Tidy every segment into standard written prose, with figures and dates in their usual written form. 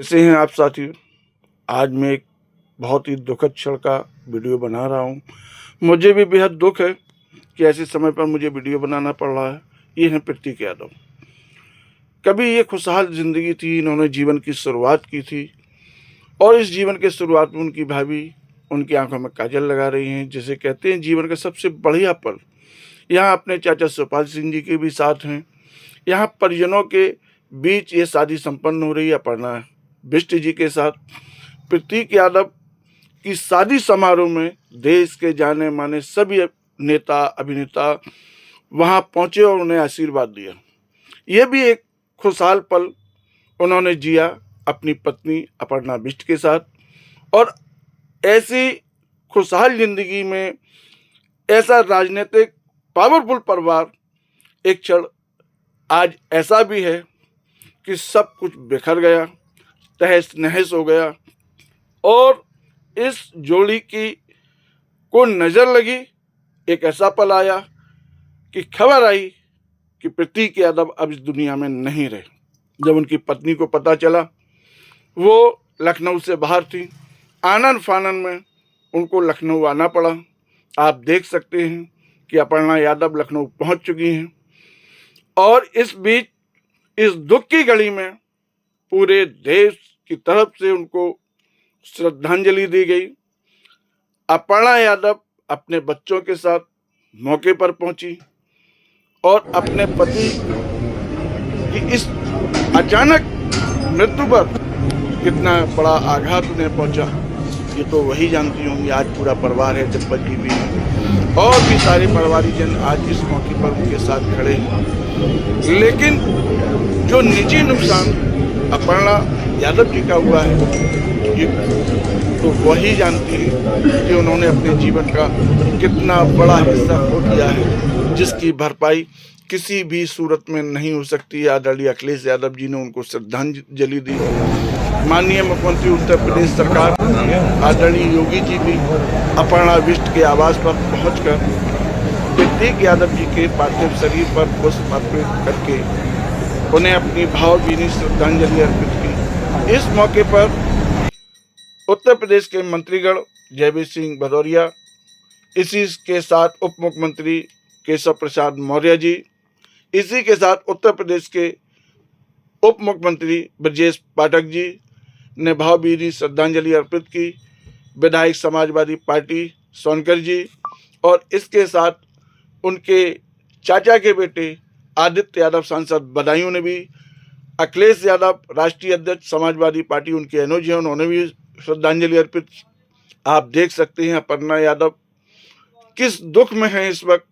कैसे हैं आप साथियों। आज मैं एक बहुत ही दुखद क्षण का वीडियो बना रहा हूँ। मुझे भी बेहद दुख है कि ऐसे समय पर मुझे वीडियो बनाना पड़ रहा है। ये हैं प्रतीक यादव। कभी ये खुशहाल ज़िंदगी थी, इन्होंने जीवन की शुरुआत की थी और इस जीवन के शुरुआत में उनकी भाभी उनकी आंखों में काजल लगा रही हैं, जिसे कहते हैं जीवन का सबसे बढ़िया पल। यहाँ अपने चाचा सुखपाल सिंह जी के भी साथ हैं। यहाँ परिजनों के बीच ये शादी संपन्न हो रही है अपर्णा बिष्ट जी के साथ। प्रतीक यादव की शादी समारोह में देश के जाने माने सभी नेता अभिनेता वहां पहुंचे और उन्हें आशीर्वाद दिया। यह भी एक खुशहाल पल उन्होंने जिया अपनी पत्नी अपर्णा बिष्ट के साथ। और ऐसी खुशहाल जिंदगी में ऐसा राजनीतिक पावरफुल परिवार एक क्षण आज ऐसा भी है कि सब कुछ बिखर गया, तहस नहस हो गया। और इस जोड़ी की को नज़र लगी, एक ऐसा पल आया कि खबर आई कि प्रतीक यादव अब इस दुनिया में नहीं रहे। जब उनकी पत्नी को पता चला, वो लखनऊ से बाहर थी, आनन फानन में उनको लखनऊ आना पड़ा। आप देख सकते हैं कि अपर्णा यादव लखनऊ पहुंच चुकी हैं और इस बीच इस दुख की घड़ी में पूरे देश की तरफ से उनको श्रद्धांजलि दी गई। अपर्णा यादव अपने बच्चों के साथ मौके पर पहुंची और अपने पति की इस अचानक मृत्यु पर कितना बड़ा आघात उन्हें पहुंचा, ये तो वही जानती होंगी। आज पूरा परिवार है, चप्पल जी भी है और भी सारे परिवारीजन आज इस मौके पर उनके साथ खड़े हैं। लेकिन जो निजी नुकसान अपर्णा यादव जी का हुआ है, ये तो वही जानती है कि उन्होंने अपने जीवन का कितना बड़ा हिस्सा खो दिया है, जिसकी भरपाई किसी भी सूरत में नहीं हो सकती। आदरणीय अखिलेश यादव जी ने उनको श्रद्धांजलि दी। माननीय मुख्यमंत्री उत्तर प्रदेश सरकार आदरणीय योगी जी भी अपर्णा बिष्ट के आवास पर पहुंचकर प्रतीक यादव जी के पार्थिव शरीर पर पुष्प अर्पित करके उन्हें अपनी भावभीनी श्रद्धांजलि अर्पित की। इस मौके पर उत्तर प्रदेश के मंत्रीगण जयवीर सिंह भदौरिया, इसी के साथ उप मुख्यमंत्री केशव प्रसाद मौर्य जी, इसी के साथ उत्तर प्रदेश के उप मुख्यमंत्री ब्रजेश पाठक जी ने भावभीनी श्रद्धांजलि अर्पित की। विधायक समाजवादी पार्टी सोनकर जी और इसके साथ उनके चाचा के बेटे आदित्य यादव सांसद बदायूं ने भी, अखिलेश यादव राष्ट्रीय अध्यक्ष समाजवादी पार्टी उनके अनुज हैं, उन्होंने भी श्रद्धांजलि अर्पित। आप देख सकते हैं अपर्णा यादव किस दुख में है इस वक्त,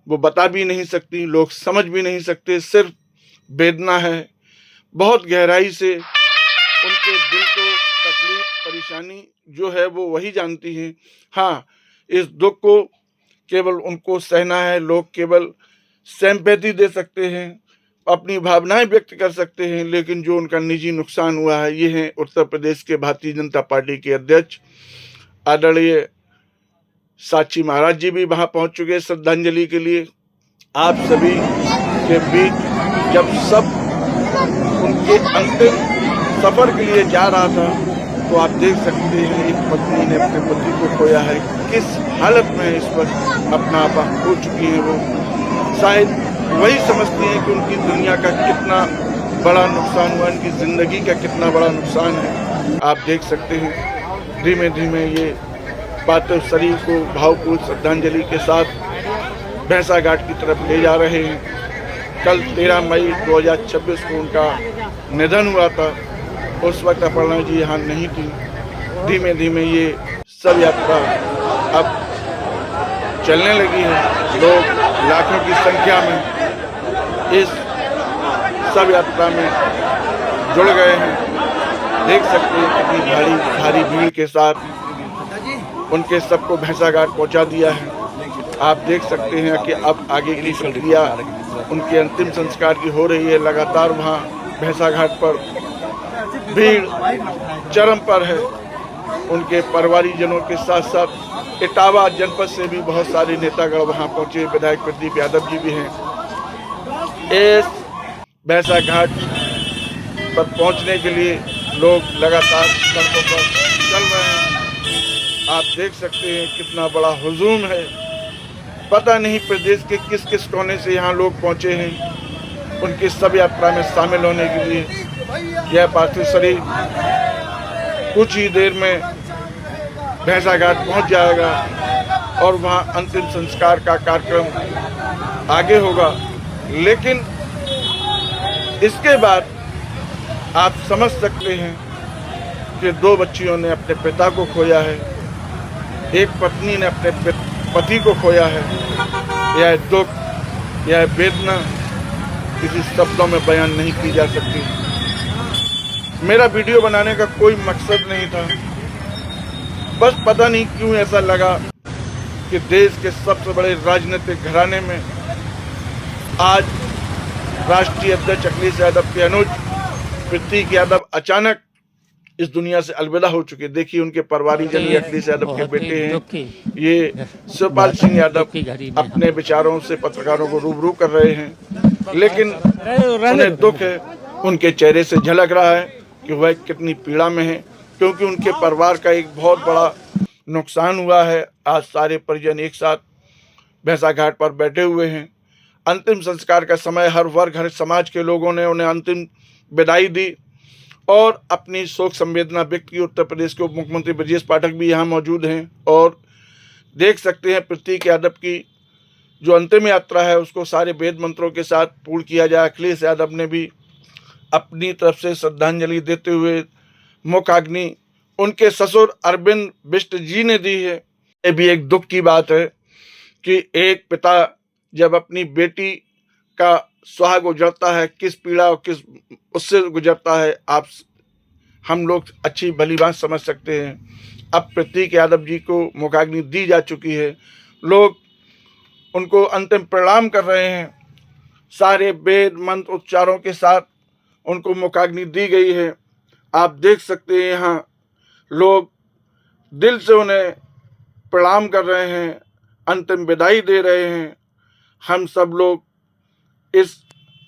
वो बता भी नहीं सकती, लोग समझ भी नहीं सकते। सिर्फ वेदना है, बहुत गहराई से उनके दिल को तकलीफ परेशानी जो है वो वही जानती हैं। हाँ, इस दुख को केवल उनको सहना है, लोग केवल सिंपैथी दे सकते हैं, अपनी भावनाएं व्यक्त कर सकते हैं, लेकिन जो उनका निजी नुकसान हुआ है, ये है उत्तर प्रदेश के भारतीय जनता पार्टी के अध्यक्ष आदरणीय साक्षी महाराज जी भी वहां पहुंच चुके श्रद्धांजलि के लिए। आप सभी के बीच जब सब उनके अंतिम सफर के लिए जा रहा था, तो आप देख सकते हैं एक पत्नी ने अपने पति को खोया है, किस हालत में इस वक्त अपना आपा खो चुकी है। वो शायद वही समझती हैं कि उनकी दुनिया का कितना बड़ा नुकसान हुआ, उनकी ज़िंदगी का कितना बड़ा नुकसान है। आप देख सकते हैं धीमे धीमे ये पार्थिव शरीर को भावपूर्ण श्रद्धांजलि के साथ भैंसा घाट की तरफ ले जा रहे हैं। कल 13 मई 2026 को उनका निधन हुआ था, उस वक्त अपर्णा जी यहाँ नहीं थी। धीमे धीमे ये सब यात्रा अब चलने लगी है। लोग लाखों की संख्या में इस सब यात्रा में जुड़ गए हैं। देख सकते हैं कितनी भारी भीड़ के साथ उनके सबको भैंसा घाट पहुँचा दिया है। आप देख सकते हैं कि अब आगे की प्रक्रिया उनके अंतिम संस्कार की हो रही है। लगातार वहाँ भैंसा घाट पर भीड़ चरम पर है। उनके परिवारीजनों के साथ साथ इटावा जनपद से भी बहुत सारे नेतागण वहाँ पहुँचे। विधायक प्रदीप यादव जी भी हैं। इस भैंसा घाट पर पहुँचने के लिए लोग लगातार सड़कों पर चल रहे हैं। आप देख सकते हैं कितना बड़ा हुजूम है। पता नहीं प्रदेश के किस किस कोने से यहाँ लोग पहुँचे हैं उनकी सब यात्रा में शामिल होने के लिए। यह पार्थिव शरीर कुछ ही देर में भैंसा घाट पहुँच जाएगा और वहाँ अंतिम संस्कार का कार्यक्रम आगे होगा। लेकिन इसके बाद आप समझ सकते हैं कि 2 बच्चियों ने अपने पिता को खोया है, एक पत्नी ने अपने पति को खोया है। यह दुख, यह वेदना किसी शब्दों में बयान नहीं की जा सकती। मेरा वीडियो बनाने का कोई मकसद नहीं था, बस पता नहीं क्यों ऐसा लगा कि देश के सबसे बड़े राजनीतिक घराने में आज राष्ट्रीय अध्यक्ष अखिलेश यादव के अनुज प्रतीक यादव अचानक इस दुनिया से अलविदा हो चुके। देखिए उनके परिवारजन ये अखिलेश यादव के बेटे हैं, ये शिवपाल सिंह यादव अपने विचारों से पत्रकारों को रूबरू कर रहे हैं। लेकिन उन्हें दुख है, उनके चेहरे से झलक रहा है कि वह कितनी पीड़ा में है, क्योंकि उनके परिवार का एक बहुत बड़ा नुकसान हुआ है। आज सारे परिजन एक साथ भैंसा घाट पर बैठे हुए हैं। अंतिम संस्कार का समय हर वर्ग, हर समाज के लोगों ने उन्हें अंतिम विदाई दी और अपनी शोक संवेदना व्यक्त की। उत्तर प्रदेश के उप मुख्यमंत्री ब्रजेश पाठक भी यहाँ मौजूद हैं और देख सकते हैं प्रतीक यादव की जो अंतिम यात्रा है उसको सारे वेद मंत्रों के साथ पूर्ण किया जाए। अखिलेश यादव ने भी अपनी तरफ से श्रद्धांजलि देते हुए मुखाग्नि उनके ससुर अरविंद बिष्ट जी ने दी है। ये भी एक दुख की बात है कि एक पिता जब अपनी बेटी का सुहाग गुजरता है, किस पीड़ा और किस उससे गुजरता है, हम लोग अच्छी भली बात समझ सकते हैं। अब प्रतीक यादव जी को मुखाग्नि दी जा चुकी है, लोग उनको अंतिम प्रणाम कर रहे हैं। सारे वेद मंत्र उच्चारों के साथ उनको मुखाग्नि दी गई है। आप देख सकते हैं यहाँ लोग दिल से उन्हें प्रणाम कर रहे हैं, अंतिम विदाई दे रहे हैं। हम सब लोग इस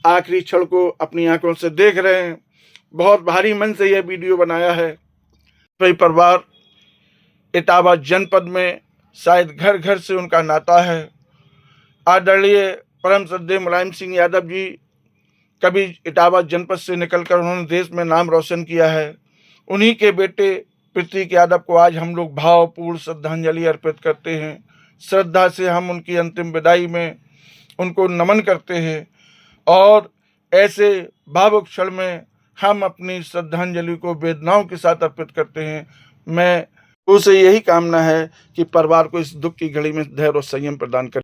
आखिरी क्षण को अपनी आंखों से देख रहे हैं। बहुत भारी मन से यह वीडियो बनाया है। कई परिवार इटावा जनपद में शायद घर घर से उनका नाता है। आदरणीय परम श्रद्धेय मुलायम सिंह यादव जी कभी इटावा जनपद से निकलकर उन्होंने देश में नाम रोशन किया है। उन्हीं के बेटे प्रतीक यादव को आज हम लोग भावपूर्ण श्रद्धांजलि अर्पित करते हैं। श्रद्धा से हम उनकी अंतिम विदाई में उनको नमन करते हैं और ऐसे भावुक क्षण में हम अपनी श्रद्धांजलि को वेदनाओं के साथ अर्पित करते हैं। मैं उसे यही कामना है कि परिवार को इस दुख की घड़ी में धैर्य और संयम प्रदान करें।